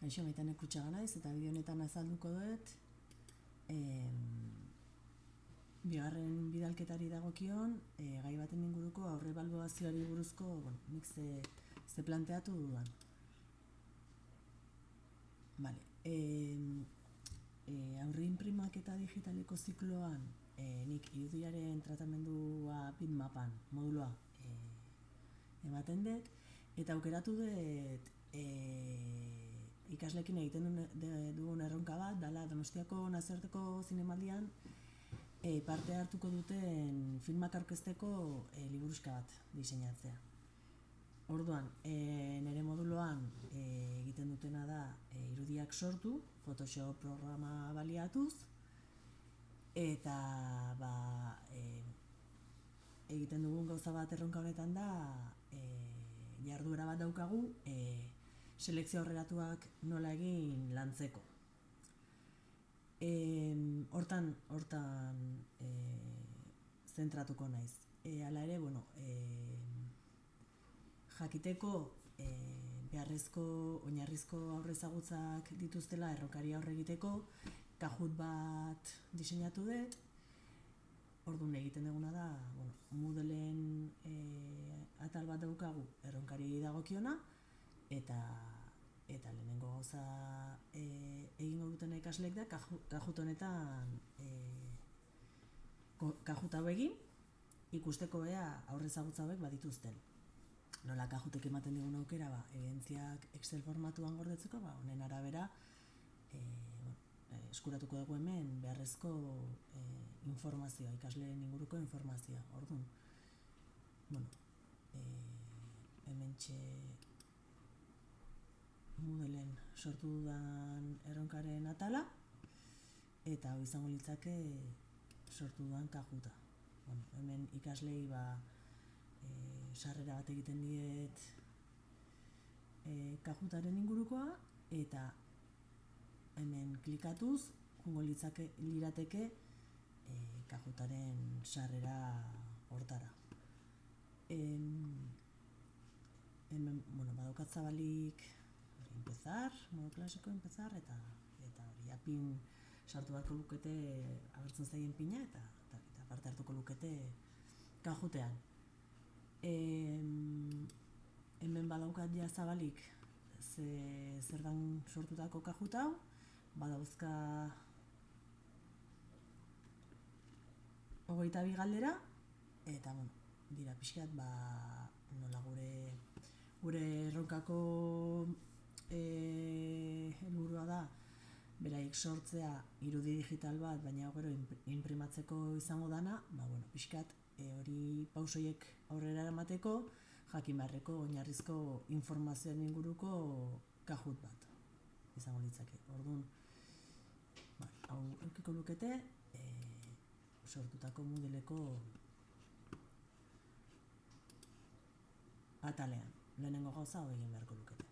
Kaixo, Maitane Kutxaga naiz eta bideo honetan azalduko dut bigarren bidalketari dagokion gai baten inguruko aurrebaluazioari buruzko, nik ze planteatu dudan. Vale. Aurre inprimaketa digitaleko zikloan nik irudiaren tratamendua bitmapan moduloa ematen dut, eta aukeratu dut ikaslekin egiten dugun erronka bat, dala Donostiako nazioarteko zinemaldian parte hartuko duten filmak aurkezteko liburuxka bat diseinatzea. Orduan, nire moduloan egiten dutena da irudiak sortu, Photoshop programa baliatuz, eta egiten dugun gauza bat erronka honetan da jarduera bat daukagu selekzio aurreratuak nola egin lantzeko. Hortan zentratuko naiz. Hala ere, jakiteko beharrezko oinarrizko aurre ezagutzak dituztela erronkari aurre egiteko Kahoot bat diseinatu dut. Orduan egiten duguna da, Moodleen atal bat daukagu erronkari dagokiona, eta lehenengo gauza egingo duten ikasleek da Kahoot honetan Kahoot hau egin, ikusteko ea aurre ezagutza hauek badituzten. Nola Kahootek ematen digun aukera, ebidentziak Excel formatuan gordetzeko, honen arabera eskuratuko dugu hemen beharrezko informazioa, ikasleen inguruko informazioa. Orduan, hementxe Moodleen sortu dudan erronkaren atala, eta hau izango litzake sortu dudan Kahoota. Hemen ikaslei sarrera bat egiten diet Kahootaren ingurukoa, eta hemen klikatuz joango lirateke Kahootaren sarrera hortara. Hemen badaukat zabalik empezar, modo klasiko empezar, eta hori pin sartu beharko lukete agertzen zaien pina, eta parte hartuko lukete Kahootean. Hemen badaukat ja zabalik zer dan sortutako Kahoot hau, badauzka 22 galdera, eta dira pixkat nola gure erronkako helburua da beraiek sortzea irudi digital bat, baina gero inprimatzeko izango dana, pixkat hori pausoiek aurrera eramateko jakin beharreko oinarrizko informazioen inguruko Kahoot bat izango litzake. Orduan, hau edukiko lukete sortutako Moodleko atalean. Lehenengo gauza hau egin beharko lukete.